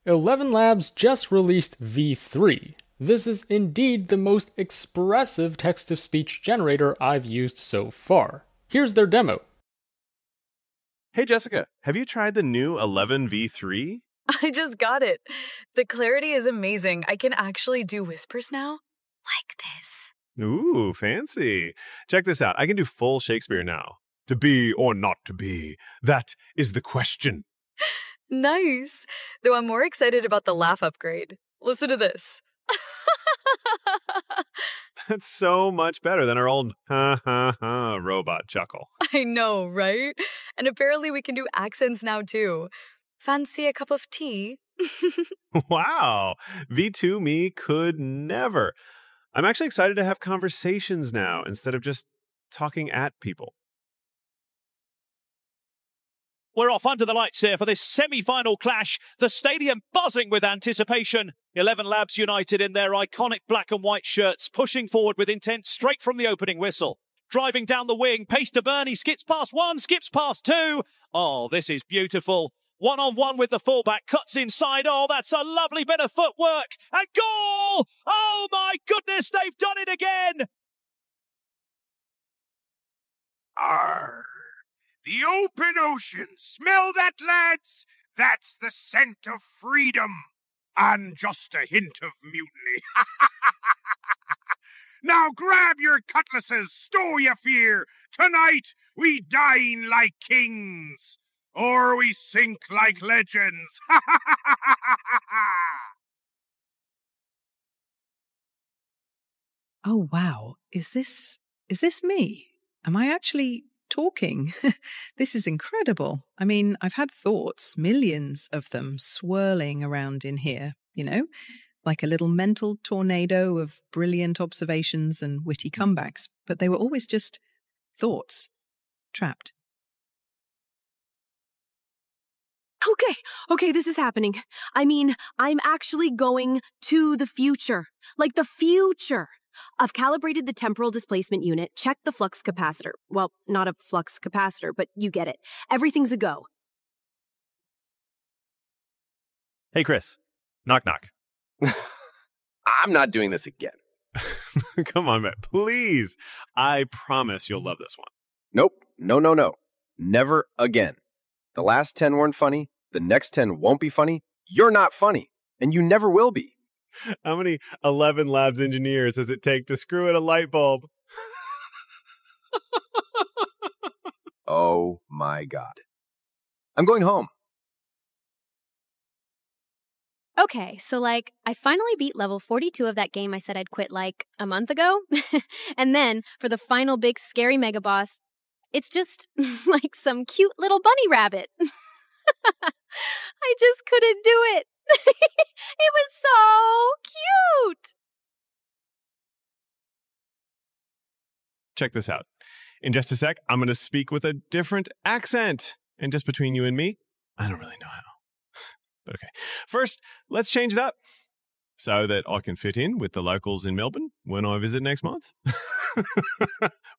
Elevenlabs just released V3. This is indeed the most expressive text-to-speech generator I've used so far. Here's their demo. Hey Jessica, have you tried the new 11 V3? I just got it. The clarity is amazing. I can actually do whispers now. Like this. Ooh, fancy. Check this out. I can do full Shakespeare now. To be or not to be, that is the question. Nice. Though I'm more excited about the laugh upgrade. Listen to this. That's so much better than our old ha ha ha robot chuckle. I know, right? And apparently we can do accents now too. Fancy a cup of tea? Wow. V2 me could never. I'm actually excited to have conversations now instead of just talking at people. We're off under the lights here for this semi-final clash. The stadium buzzing with anticipation. Elevenlabs United in their iconic black and white shirts, pushing forward with intent straight from the opening whistle. Driving down the wing, pace to Bernie, skips past one, skips past two. Oh, this is beautiful. One-on-one with the fullback, cuts inside. Oh, that's a lovely bit of footwork. And goal! Oh, my goodness, they've done it again! Arr! The open ocean. Smell that, lads? That's the scent of freedom. And just a hint of mutiny. Now grab your cutlasses, stow your fear. Tonight we dine like kings, or we sink like legends. Oh, wow. Is this me? Am I actually talking? This is incredible. I mean, I've had thoughts, millions of them, swirling around in here, like a little mental tornado of brilliant observations and witty comebacks, but they were always just thoughts, trapped. Okay, this is happening. I mean, I'm actually going to the future. Like the future. I've calibrated the temporal displacement unit, checked the flux capacitor. Well, not a flux capacitor, but you get it. Everything's a go. Hey, Chris. Knock, knock. I'm not doing this again. Come on, Matt. Please. I promise you'll love this one. Nope. No. Never again. The last 10 weren't funny. The next 10 won't be funny. You're not funny. And you never will be. How many Elevenlabs engineers does it take to screw in a light bulb? Oh my God. I'm going home. Okay, so I finally beat level 42 of that game I said I'd quit a month ago. And then for the final big scary mega boss, it's just like some cute little bunny rabbit. I just couldn't do it. It was so cute! Check this out. In just a sec, I'm going to speak with a different accent. And just between you and me, I don't really know how. But okay. First, let's change it up so that I can fit in with the locals in Melbourne when I visit next month.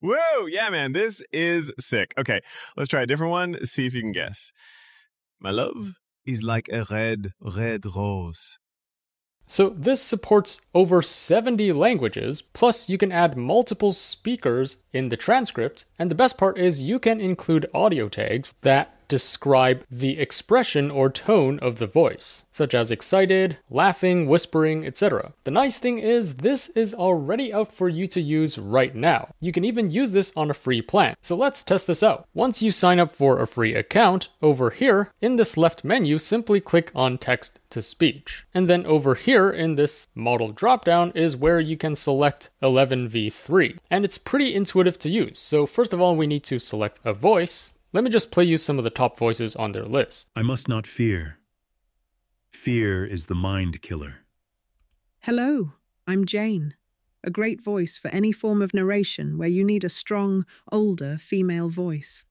Whoa! Yeah, man, this is sick. Okay, let's try a different one. See if you can guess. My love is like a red rose. So this supports over 70 languages, plus you can add multiple speakers in the transcript, and the best part is you can include audio tags that describe the expression or tone of the voice, such as excited, laughing, whispering, etc. The nice thing is this is already out for you to use right now. You can even use this on a free plan. So let's test this out. Once you sign up for a free account, over here in this left menu, simply click on text to speech. And then over here in this model dropdown is where you can select 11v3. And it's pretty intuitive to use. So first of all, we need to select a voice. Let me just play you some of the top voices on their list. I must not fear. Fear is the mind killer. Hello, I'm Jane. A great voice for any form of narration where you need a strong, older female voice.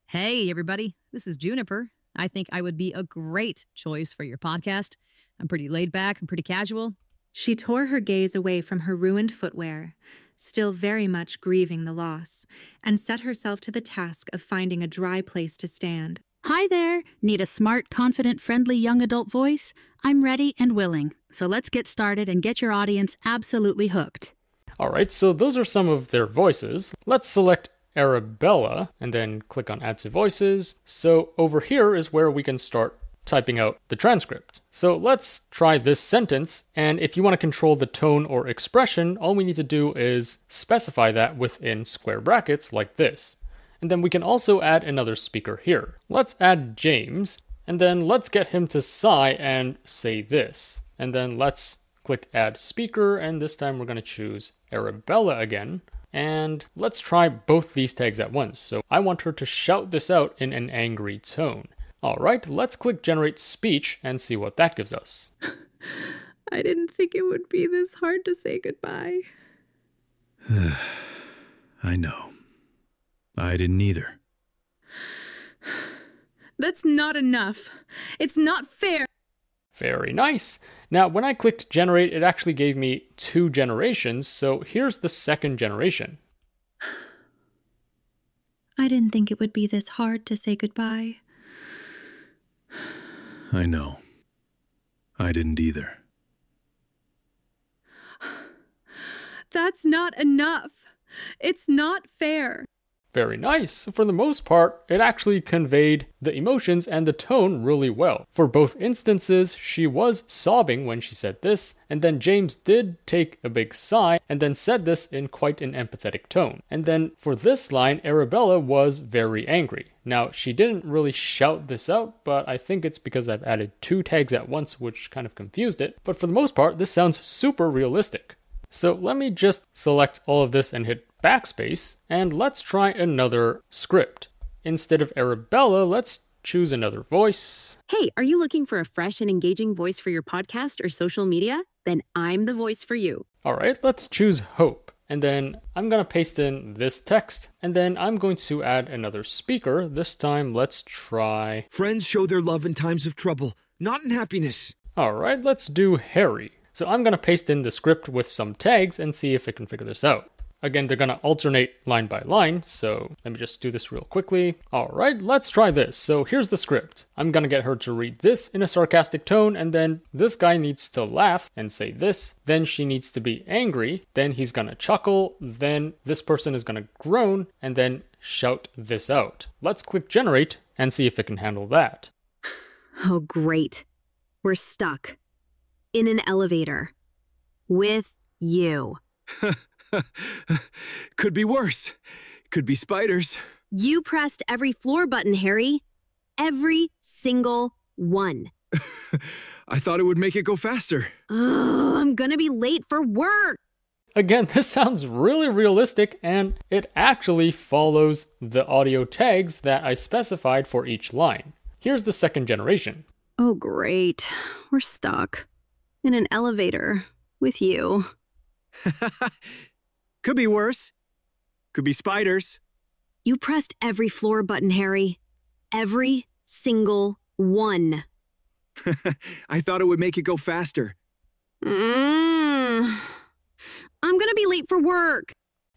Hey, everybody. This is Juniper. I think I would be a great choice for your podcast. I'm pretty laid back and pretty casual. She tore her gaze away from her ruined footwear, still very much grieving the loss, and set herself to the task of finding a dry place to stand. Hi there. Need a smart, confident, friendly young adult voice? I'm ready and willing. So let's get started and get your audience absolutely hooked. Alright, so those are some of their voices. Let's select Arabella and then click on Add to Voices. So over here is where we can start typing out the transcript. So let's try this sentence, and if you want to control the tone or expression, all we need to do is specify that within square brackets like this. And then we can also add another speaker here. Let's add James, and then let's get him to sigh and say this. And then let's click Add Speaker, and this time we're going to choose Arabella again. And let's try both these tags at once. So I want her to shout this out in an angry tone. Alright, let's click Generate Speech and see what that gives us. I didn't think it would be this hard to say goodbye. I know. I didn't either. That's not enough. It's not fair. Very nice. Now, when I clicked Generate, it actually gave me 2 generations, so here's the second generation. I didn't think it would be this hard to say goodbye. I know. I didn't either. That's not enough. It's not fair. Very nice. For the most part, it actually conveyed the emotions and the tone really well. For both instances, she was sobbing when she said this, and then James did take a big sigh and then said this in quite an empathetic tone. And then for this line, Arabella was very angry. Now, she didn't really shout this out, but I think it's because I've added 2 tags at once, which kind of confused it. But for the most part, this sounds super realistic. So let me just select all of this and hit backspace, and let's try another script. Instead of Arabella, let's choose another voice. Hey, are you looking for a fresh and engaging voice for your podcast or social media? Then I'm the voice for you. Alright, let's choose Hope. And then I'm going to paste in this text, and then I'm going to add another speaker. This time, let's try... Friends show their love in times of trouble, not in happiness. Alright, let's do Harry. So I'm going to paste in the script with some tags and see if it can figure this out. Again, they're going to alternate line by line, so let me just do this real quickly. Alright, let's try this. So here's the script. I'm going to get her to read this in a sarcastic tone, and then this guy needs to laugh and say this. Then she needs to be angry. Then he's going to chuckle. Then this person is going to groan, and then shout this out. Let's click Generate and see if it can handle that. Oh, great. We're stuck. In an elevator. With you. Could be worse. Could be spiders. You pressed every floor button, Harry. Every single one. I thought it would make it go faster. Oh, I'm gonna be late for work. Again, this sounds really realistic, and it actually follows the audio tags that I specified for each line. Here's the second generation. Oh, great. We're stuck. In an elevator. With you. Could be worse. Could be spiders. You pressed every floor button, Harry. Every single one. I thought it would make it go faster. I'm gonna be late for work.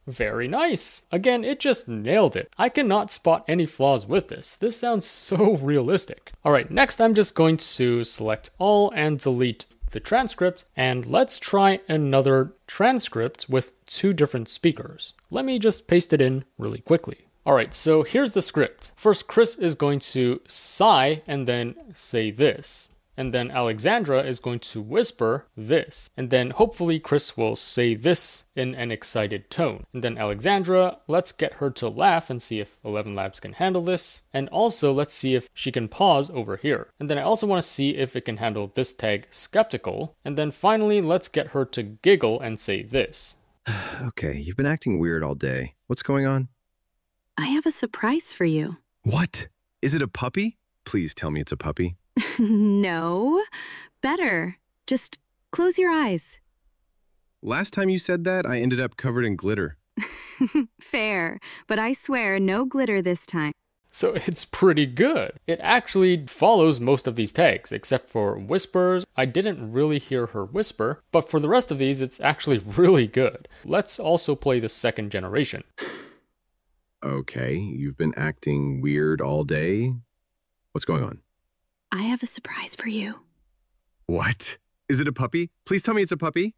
Very nice. Again, it just nailed it. I cannot spot any flaws with this. This sounds so realistic. Alright, next I'm just going to select all and delete the transcript, and let's try another transcript with 2 different speakers. Let me just paste it in really quickly. Alright, so here's the script. First, Chris is going to sigh and then say this. And then Alexandra is going to whisper this. And then hopefully Chris will say this in an excited tone. And then Alexandra, let's get her to laugh and see if Elevenlabs can handle this. And also let's see if she can pause over here. And then I also want to see if it can handle this tag, skeptical. And then finally, let's get her to giggle and say this. Okay, you've been acting weird all day. What's going on? I have a surprise for you. What? Is it a puppy? Please tell me it's a puppy. No. Better. Just close your eyes. Last time you said that, I ended up covered in glitter. Fair, but I swear no glitter this time. So it's pretty good. It actually follows most of these tags, except for whispers. I didn't really hear her whisper, but for the rest of these, it's actually really good. Let's also play the second generation. Okay, you've been acting weird all day. What's going on? I have a surprise for you. What? Is it a puppy? Please tell me it's a puppy.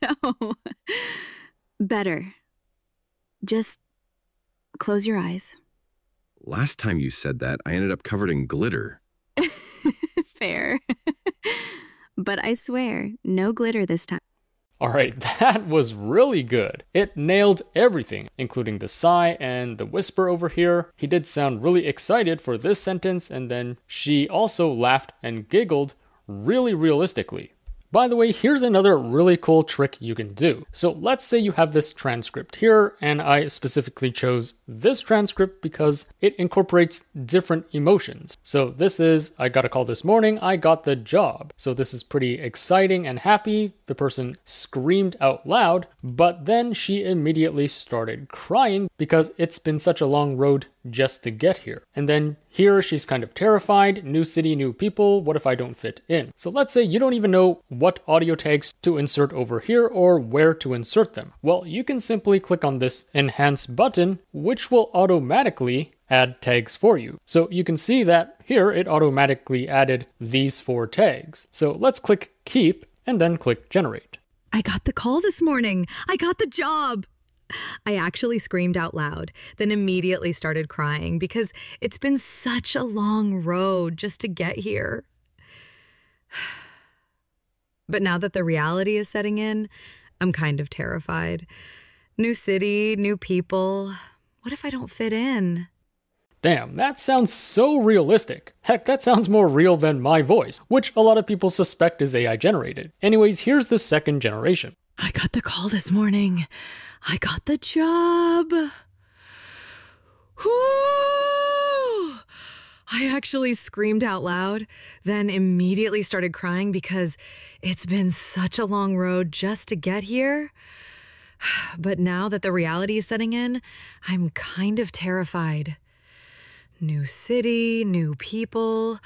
No. Better. Just close your eyes. Last time you said that, I ended up covered in glitter. Fair. But I swear, no glitter this time. Alright, that was really good. It nailed everything, including the sigh and the whisper over here. He did sound really excited for this sentence, and then she also laughed and giggled really realistically. By the way, here's another really cool trick you can do. So let's say you have this transcript here, and I specifically chose this transcript because it incorporates different emotions. So this is, I got a call this morning, I got the job. So this is pretty exciting and happy. The person screamed out loud, but then she immediately started crying because it's been such a long road just to get here. And then here she's kind of terrified, new city, new people, what if I don't fit in? So let's say you don't even know what audio tags to insert over here or where to insert them. Well, you can simply click on this enhance button, which will automatically add tags for you. So you can see that here it automatically added these 4 tags. So let's click keep and then click generate. I got the call this morning. I got the job. I actually screamed out loud, then immediately started crying because it's been such a long road just to get here. But now that the reality is setting in, I'm kind of terrified. New city, new people. What if I don't fit in? Damn, that sounds so realistic. Heck, that sounds more real than my voice, which a lot of people suspect is AI generated. Anyways, here's the second generation. I got the call this morning. I got the job. Whoo! I actually screamed out loud, then immediately started crying because it's been such a long road just to get here. But now that the reality is setting in, I'm kind of terrified. New city, new people.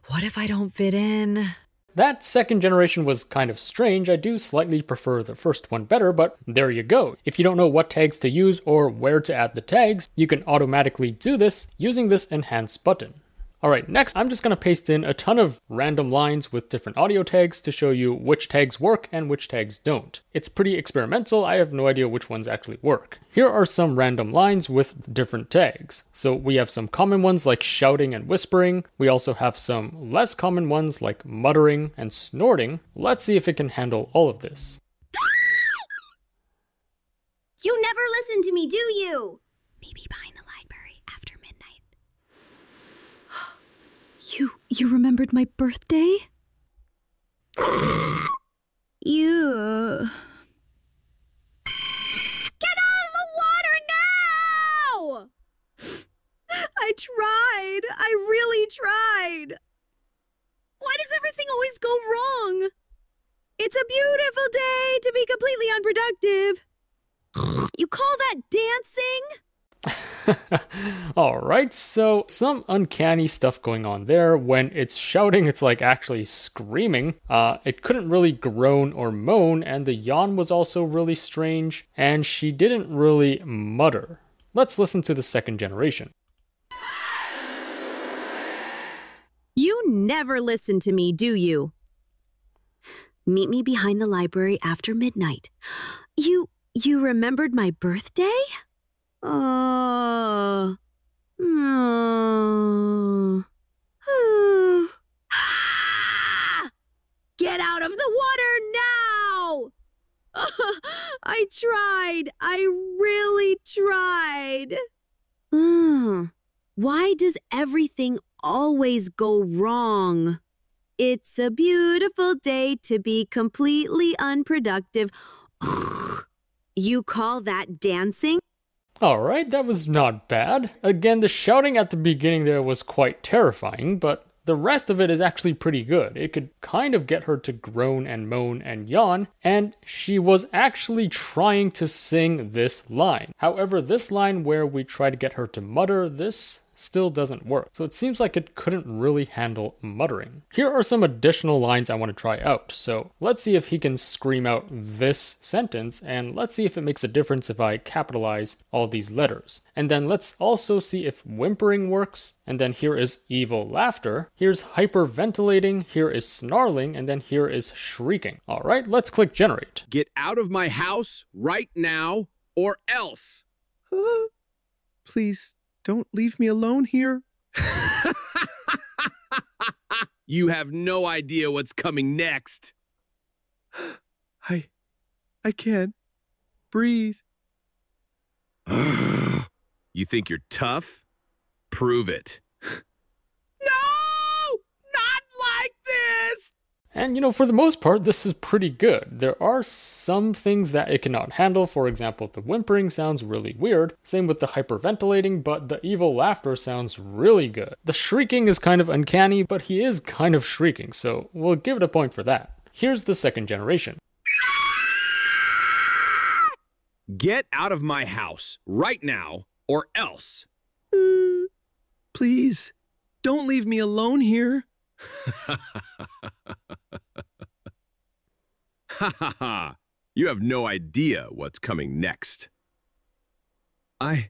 What if I don't fit in? That second generation was kind of strange. I do slightly prefer the first one better, but there you go. If you don't know what tags to use or where to add the tags, you can automatically do this using this enhance button. Alright, next I'm just going to paste in a ton of random lines with different audio tags to show you which tags work and which tags don't. It's pretty experimental, I have no idea which ones actually work. Here are some random lines with different tags. So we have some common ones like shouting and whispering. We also have some less common ones like muttering and snorting. Let's see if it can handle all of this. You never listen to me, do you? Maybe behind the library after midnight. You remembered my birthday? You... Get out of the water now! I tried. I really tried. Why does everything always go wrong? It's a beautiful day to be completely unproductive. You call that dancing? Alright, so some uncanny stuff going on there. When it's shouting, it's like actually screaming. It couldn't really groan or moan, and the yawn was also really strange, and she didn't really mutter. Let's listen to the second generation. You never listen to me, do you? Meet me behind the library after midnight. You remembered my birthday? Oh. Get out of the water now! I tried. I really tried. Why does everything always go wrong? It's a beautiful day to be completely unproductive. You call that dancing? Alright, that was not bad. Again, the shouting at the beginning there was quite terrifying, but the rest of it is actually pretty good. It could kind of get her to groan and moan and yawn, and she was actually trying to sing this line. However, this line where we try to get her to mutter, this still doesn't work. So it seems like it couldn't really handle muttering. Here are some additional lines I want to try out. So let's see if he can scream out this sentence, and let's see if it makes a difference if I capitalize all these letters. And then let's also see if whimpering works. And then here is evil laughter. Here's hyperventilating. Here is snarling. And then here is shrieking. All right, let's click generate. Get out of my house right now or else. Please don't leave me alone here. You have no idea what's coming next. I can't breathe. You think you're tough? Prove it. No! Not like this! And for the most part, this is pretty good. There are some things that it cannot handle. For example, the whimpering sounds really weird. Same with the hyperventilating, but the evil laughter sounds really good. The shrieking is kind of uncanny, but he is kind of shrieking, so we'll give it a point for that. Here's the second generation. Get out of my house right now or else. Please, don't leave me alone here. Ha ha ha! You have no idea what's coming next. I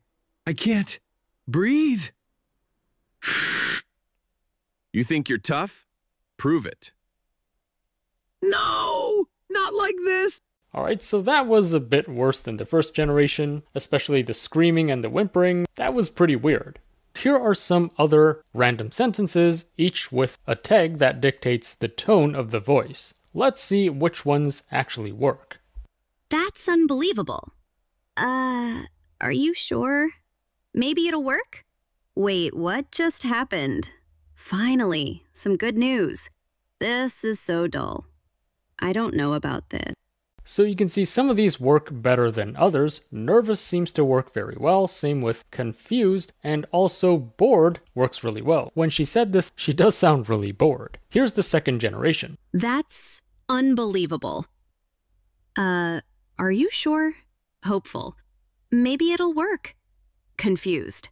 can't breathe. You think you're tough? Prove it. No! Not like this! Alright, so that was a bit worse than the first generation, especially the screaming and the whimpering. That was pretty weird. Here are some other random sentences, each with a tag that dictates the tone of the voice. Let's see which ones actually work. That's unbelievable. Are you sure? Maybe it'll work? Wait, what just happened? Finally, some good news. This is so dull. I don't know about this. So you can see some of these work better than others. Nervous seems to work very well, same with confused, and also bored works really well. When she said this, she does sound really bored. Here's the second generation. That's unbelievable. Are you sure? Hopeful. Maybe it'll work. Confused.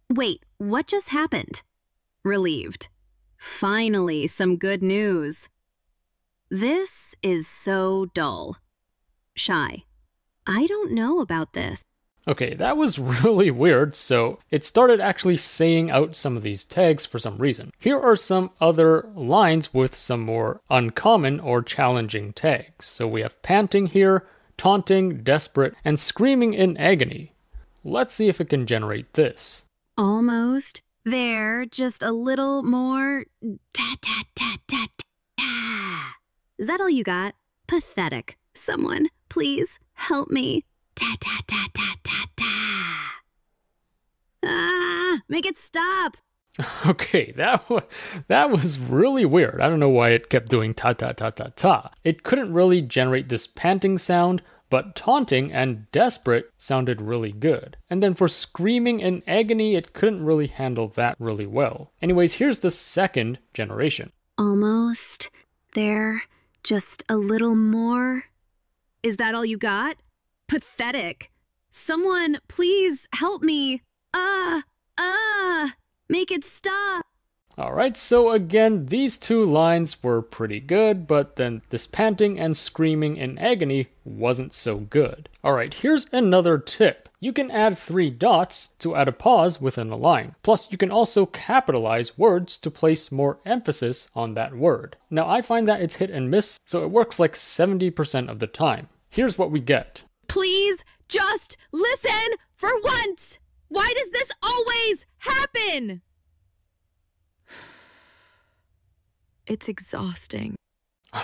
Wait, what just happened? Relieved. Finally, some good news. This is so dull. Shy. I don't know about this. Okay, that was really weird, so it started actually saying out some of these tags for some reason. Here are some other lines with some more uncommon or challenging tags. So we have panting here, taunting, desperate, and screaming in agony. Let's see if it can generate this. Almost. There, just a little more. Ta-ta-ta-ta-ta. Is that all you got? Pathetic. Someone, please help me. Ta-ta-ta-ta-ta-ta. Ah, make it stop. Okay, that was really weird. I don't know why it kept doing ta-ta-ta-ta-ta. It couldn't really generate this panting sound, but taunting and desperate sounded really good. And then for screaming in agony, it couldn't really handle that really well. Anyways, here's the second generation. Almost. There, just a little more. Is that all you got? Pathetic. Someone, please help me. Make it stop. Alright, so again, these two lines were pretty good, but then this panting and screaming in agony wasn't so good. Alright, here's another tip. You can add 3 dots to add a pause within a line. Plus, you can also capitalize words to place more emphasis on that word. Now, I find that it's hit and miss, so it works like 70% of the time. Here's what we get. Please just listen for once. Why does this always happen? It's exhausting.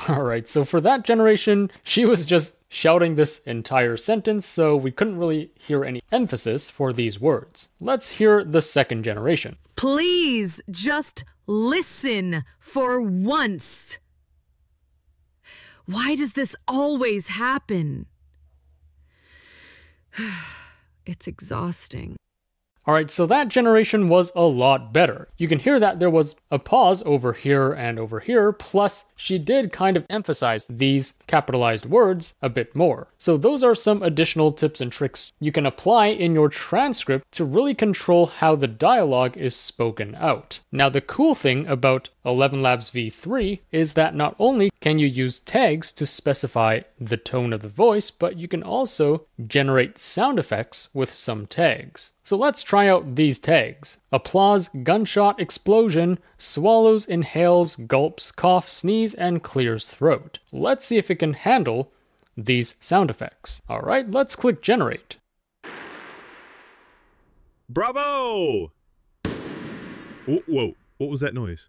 Alright, so for that generation, she was just shouting this entire sentence, so we couldn't really hear any emphasis for these words. Let's hear the second generation. Please just listen for once. Why does this always happen? It's exhausting. Alright, so that generation was a lot better. You can hear that there was a pause over here and over here, plus she did kind of emphasize these capitalized words a bit more. So those are some additional tips and tricks you can apply in your transcript to really control how the dialogue is spoken out. Now the cool thing about Elevenlabs V3 is that not only can you use tags to specify the tone of the voice, but you can also generate sound effects with some tags. So let's try out these tags. Applause, gunshot, explosion, swallows, inhales, gulps, cough, sneeze, and clears throat. Let's see if it can handle these sound effects. Alright, let's click generate. Bravo! Whoa, what was that noise?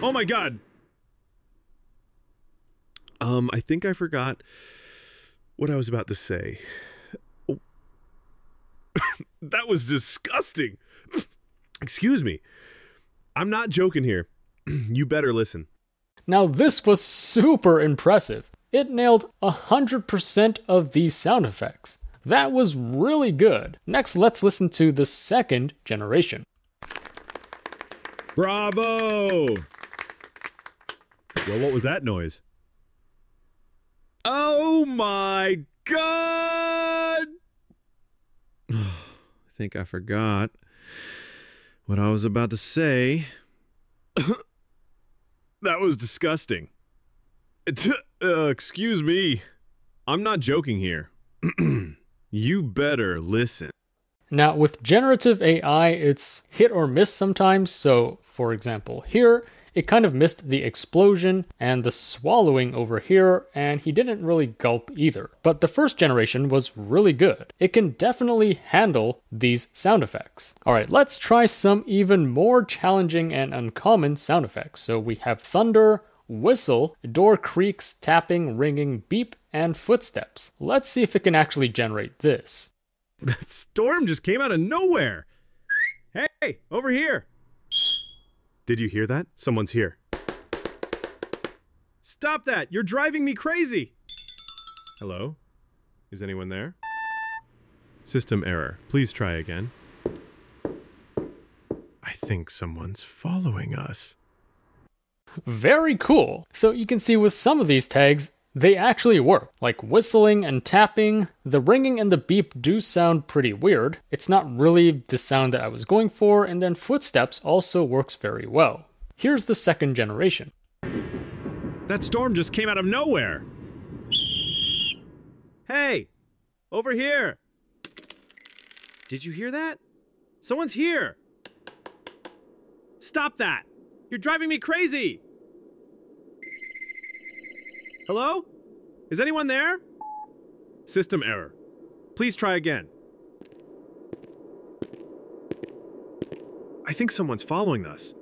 Oh my god! I think I forgot what I was about to say. Oh. That was disgusting! Excuse me. I'm not joking here. You better listen. Now this was super impressive. It nailed 100% of these sound effects. That was really good. Next, let's listen to the second generation. Bravo! Well, what was that noise? Oh my god! I think I forgot what I was about to say. That was disgusting. Excuse me. I'm not joking here. You better listen. Now, with generative AI, it's hit or miss sometimes. So, for example, here, it kind of missed the explosion and the swallowing over here, and he didn't really gulp either. But the first generation was really good. It can definitely handle these sound effects. Alright, let's try some even more challenging and uncommon sound effects. So we have thunder, whistle, door creaks, tapping, ringing, beep, and footsteps. Let's see if it can actually generate this. That storm just came out of nowhere. Hey, over here. Did you hear that? Someone's here. Stop that! You're driving me crazy! Hello? Is anyone there? System error. Please try again. I think someone's following us. Very cool. So you can see with some of these tags, they actually work. Like whistling and tapping, the ringing and the beep do sound pretty weird. It's not really the sound that I was going for, and then footsteps also works very well. Here's the second generation. That storm just came out of nowhere! Hey! Over here! Did you hear that? Someone's here! Stop that! You're driving me crazy! Hello? Is anyone there? System error. Please try again. I think someone's following us.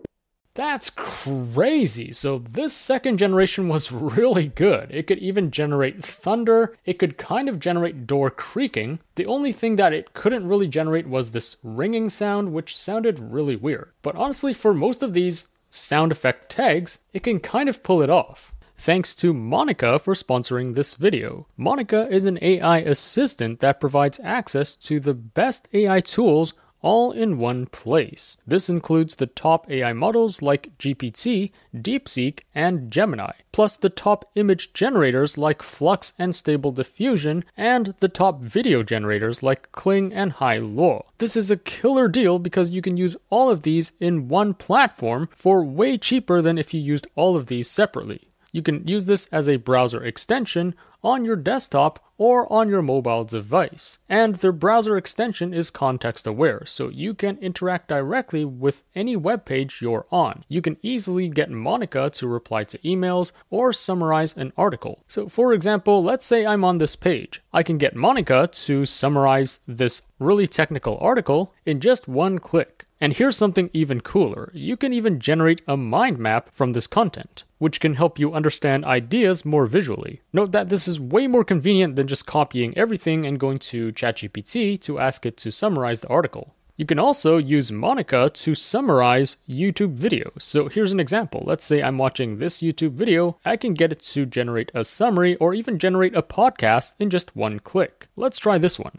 That's crazy. So this second generation was really good. It could even generate thunder. It could kind of generate door creaking. The only thing that it couldn't really generate was this ringing sound, which sounded really weird. But honestly, for most of these sound effect tags, it can kind of pull it off. Thanks to Monica for sponsoring this video. Monica is an AI assistant that provides access to the best AI tools all in one place. This includes the top AI models like GPT, DeepSeek, and Gemini, plus the top image generators like Flux and Stable Diffusion, and the top video generators like Kling and Hailuo. This is a killer deal because you can use all of these in one platform for way cheaper than if you used all of these separately. You can use this as a browser extension on your desktop or on your mobile device. And their browser extension is context aware, so you can interact directly with any web page you're on. You can easily get Monica to reply to emails or summarize an article. So for example, let's say I'm on this page. I can get Monica to summarize this really technical article in just one click. And here's something even cooler. You can even generate a mind map from this content, which can help you understand ideas more visually. Note that this is way more convenient than just copying everything and going to ChatGPT to ask it to summarize the article. You can also use Monica to summarize YouTube videos. So here's an example. Let's say I'm watching this YouTube video. I can get it to generate a summary or even generate a podcast in just one click. Let's try this one.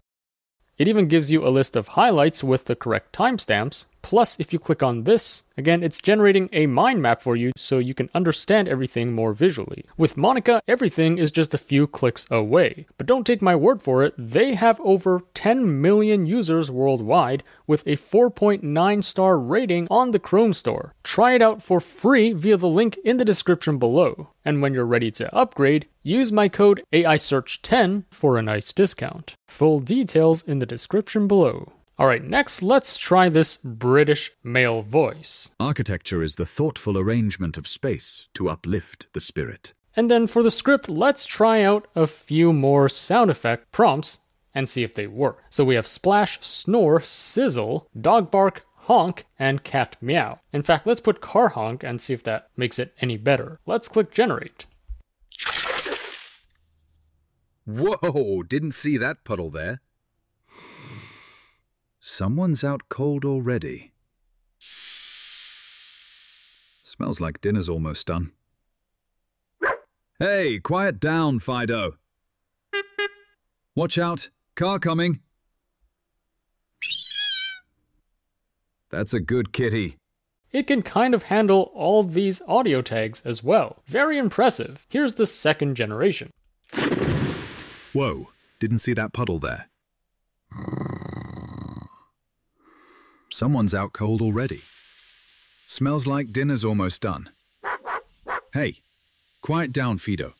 It even gives you a list of highlights with the correct timestamps. Plus, if you click on this, again, it's generating a mind map for you so you can understand everything more visually. With Monica, everything is just a few clicks away. But don't take my word for it, they have over 10 million users worldwide with a 4.9 star rating on the Chrome store. Try it out for free via the link in the description below. And when you're ready to upgrade, use my code AISearch10 for a nice discount. Full details in the description below. Alright, next let's try this British male voice. Architecture is the thoughtful arrangement of space to uplift the spirit. And then for the script, let's try out a few more sound effect prompts and see if they work. So we have splash, snore, sizzle, dog bark, honk, and cat meow. In fact, let's put car honk and see if that makes it any better. Let's click generate. Whoa, didn't see that puddle there. Someone's out cold already. Smells like dinner's almost done. Hey, quiet down, Fido. Watch out, car coming. That's a good kitty. It can kind of handle all these audio tags as well. Very impressive. Here's the second generation. Whoa, didn't see that puddle there. Someone's out cold already. Smells like dinner's almost done. Hey, quiet down, Fido.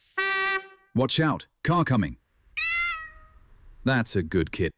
Watch out, car coming. That's a good kid.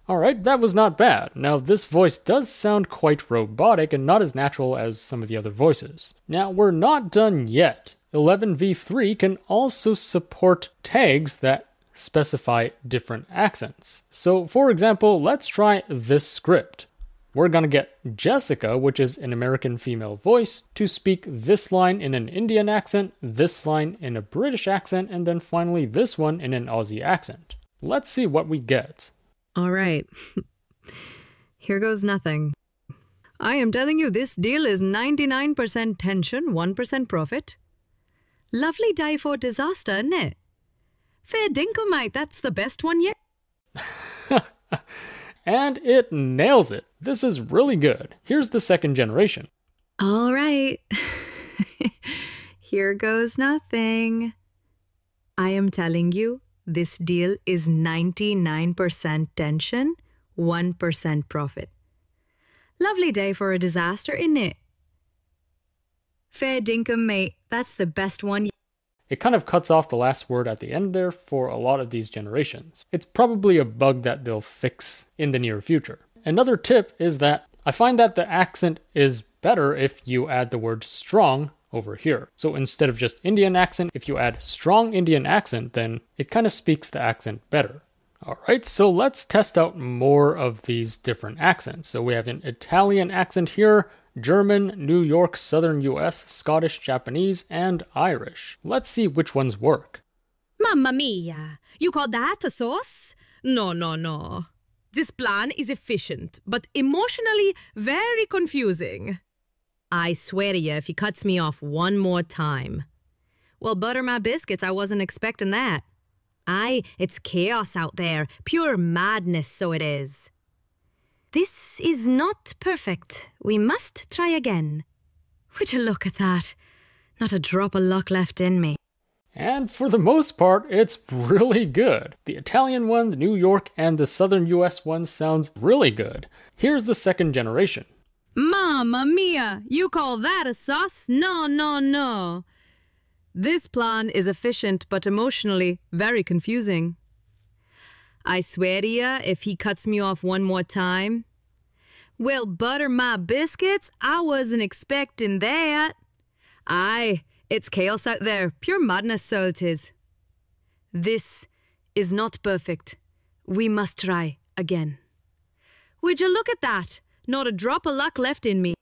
Alright, that was not bad. Now this voice does sound quite robotic and not as natural as some of the other voices. Now we're not done yet. 11v3 can also support tags that specify different accents. So for example, let's try this script. We're gonna get Jessica, which is an American female voice, to speak this line in an Indian accent, this line in a British accent, and then finally this one in an Aussie accent. Let's see what we get. All right. Here goes nothing. I am telling you this deal is 99% tension, 1% profit. Lovely die for disaster, innit? Fair dinkum, mate, that's the best one yet. And it nails it. This is really good. Here's the second generation. All right. Here goes nothing. I am telling you, this deal is 99% tension, 1% profit. Lovely day for a disaster, innit? Fair dinkum, mate. That's the best one. It kind of cuts off the last word at the end there for a lot of these generations. It's probably a bug that they'll fix in the near future. Another tip is that I find that the accent is better if you add the word strong over here. So instead of just Indian accent, if you add strong Indian accent, then it kind of speaks the accent better. Alright, so let's test out more of these different accents. So we have an Italian accent here, German, New York, Southern US, Scottish, Japanese, and Irish. Let's see which ones work. Mamma mia! You call that a sauce? No, no, no. This plan is efficient, but emotionally very confusing. I swear to you, if he cuts me off one more time. Well, butter my biscuits, I wasn't expecting that. Aye, it's chaos out there. Pure madness, so it is. This is not perfect. We must try again. Would you look at that? Not a drop of luck left in me. And for the most part, it's really good. The Italian one, the New York, and the Southern US one sounds really good. Here's the second generation. Mamma mia! You call that a sauce? No, no, no. This plan is efficient but emotionally very confusing. I swear to ya, if he cuts me off one more time. Well, butter my biscuits? I wasn't expecting that. Aye, it's chaos out there. Pure madness, so it is. This is not perfect. We must try again. Would you look at that? Not a drop of luck left in me.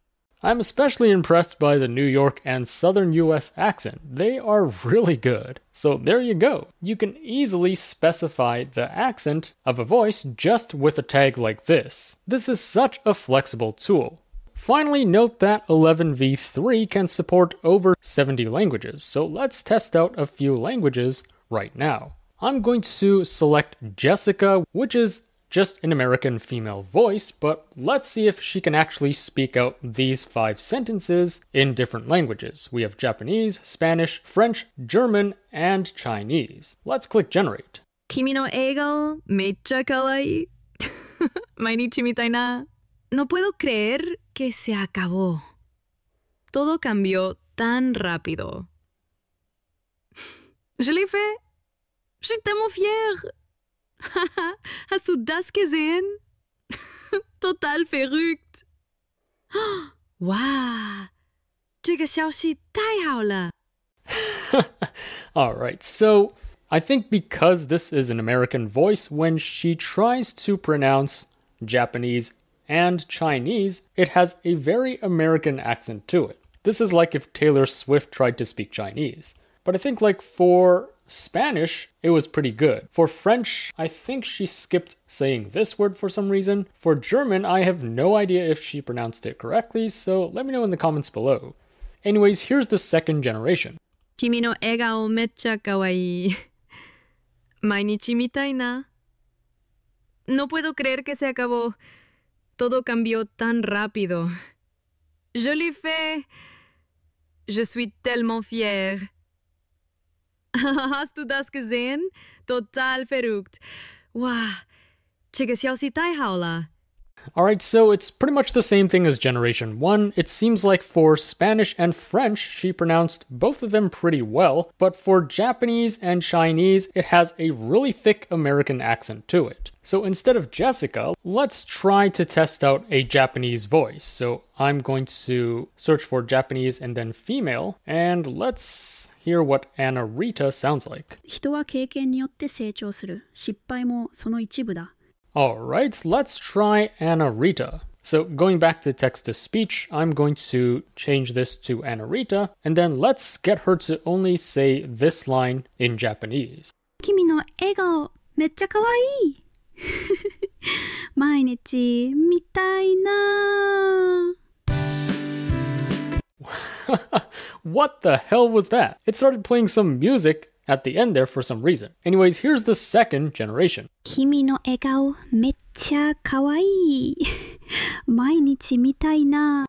I'm especially impressed by the New York and Southern US accent. They are really good. So there you go. You can easily specify the accent of a voice just with a tag like this. This is such a flexible tool. Finally, note that 11v3 can support over 70 languages, so let's test out a few languages right now. I'm going to select Jessica, which is just an American female voice, but let's see if she can actually speak out these 5 sentences in different languages. We have Japanese, Spanish, French, German, and Chinese. Let's click generate. 君の笑顔めっちゃ可愛い。毎日みたいな。No puedo creer que se acabó. Todo cambió tan rápido. Je l'ai fait. Je suis tellement fière. Hast du das gesehen? Total verrückt. Wow. 这个消息太好了。Alright, so I think because this is an American voice, when she tries to pronounce Japanese and Chinese, it has a very American accent to it. This is like if Taylor Swift tried to speak Chinese. But I think like for Spanish, it was pretty good. For French, I think she skipped saying this word for some reason. For German, I have no idea if she pronounced it correctly, so let me know in the comments below. Anyways, here's the second generation. 君の笑顔めっちゃ可愛い。毎日みたいな。No puedo creer que se acabó. Todo cambió tan rápido. Je l'ai fait. Je suis tellement fière. Hast du das gesehen? Total verrückt. Wow. 这个消息太好了。Alright, so it's pretty much the same thing as Generation 1. It seems like for Spanish and French, she pronounced both of them pretty well, but for Japanese and Chinese, it has a really thick American accent to it. So instead of Jessica, let's try to test out a Japanese voice. So I'm going to search for Japanese and then female, and let's hear what Anna Rita sounds like. 人は経験によって成長する。失敗もその一部だ。Alright, let's try Anna Rita. So going back to text-to-speech, I'm going to change this to Anna Rita, and then let's get her to only say this line in Japanese. 君の笑顔めっちゃ可愛い。毎日みたいな。What the hell was that? It started playing some music at the end there for some reason. Anyways, here's the second generation. 君の笑顔めっちゃ可愛い。毎日みたいな。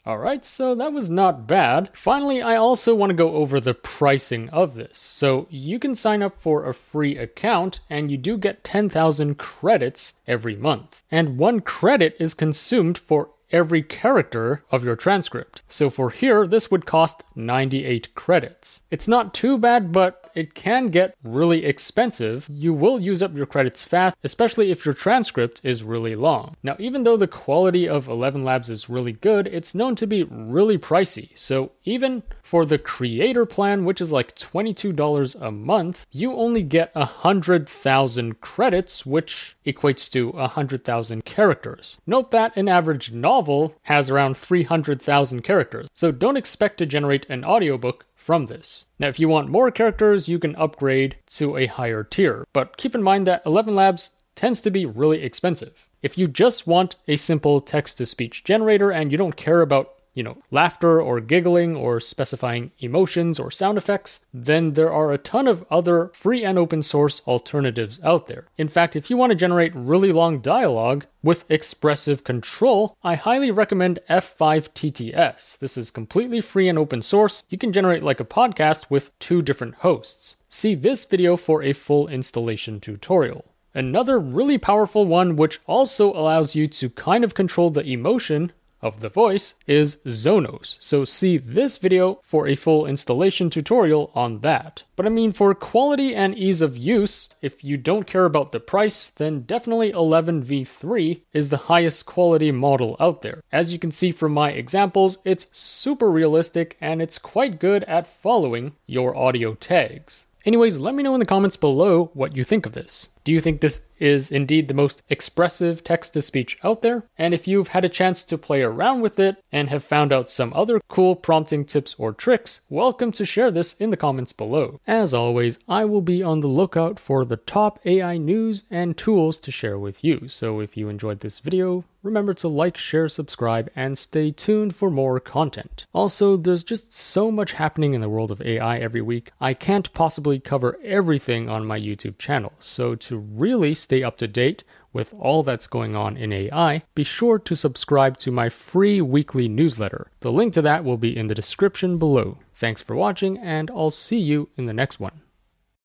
Alright, so that was not bad. Finally, I also want to go over the pricing of this. So you can sign up for a free account and you do get 10,000 credits every month. And 1 credit is consumed for every character of your transcript. So for here, this would cost 98 credits. It's not too bad, but it can get really expensive. You will use up your credits fast, especially if your transcript is really long. Now, even though the quality of Elevenlabs is really good, it's known to be really pricey. So even for the creator plan, which is like $22 a month, you only get 100,000 credits, which equates to 100,000 characters. Note that an average novel has around 300,000 characters, so don't expect to generate an audiobook from this. Now, if you want more characters, you can upgrade to a higher tier, but keep in mind that Elevenlabs tends to be really expensive. If you just want a simple text-to-speech generator and you don't care about laughter or giggling or specifying emotions or sound effects, then there are a ton of other free and open source alternatives out there. In fact, if you want to generate really long dialogue with expressive control, I highly recommend F5TTS. This is completely free and open source. You can generate like a podcast with 2 different hosts. See this video for a full installation tutorial. Another really powerful one, which also allows you to kind of control the emotion of the voice, is Zonos. So see this video for a full installation tutorial on that. But I mean, for quality and ease of use, if you don't care about the price, then definitely 11 V3 is the highest quality model out there. As you can see from my examples, it's super realistic and it's quite good at following your audio tags. Anyways, let me know in the comments below what you think of this. Do you think this is indeed the most expressive text-to-speech out there? And if you've had a chance to play around with it and have found out some other cool prompting tips or tricks, welcome to share this in the comments below. As always, I will be on the lookout for the top AI news and tools to share with you. So if you enjoyed this video, remember to like, share, subscribe, and stay tuned for more content. Also, there's just so much happening in the world of AI every week. I can't possibly cover everything on my YouTube channel, so to really stay up to date with all that's going on in AI, be sure to subscribe to my free weekly newsletter. The link to that will be in the description below. Thanks for watching, and I'll see you in the next one.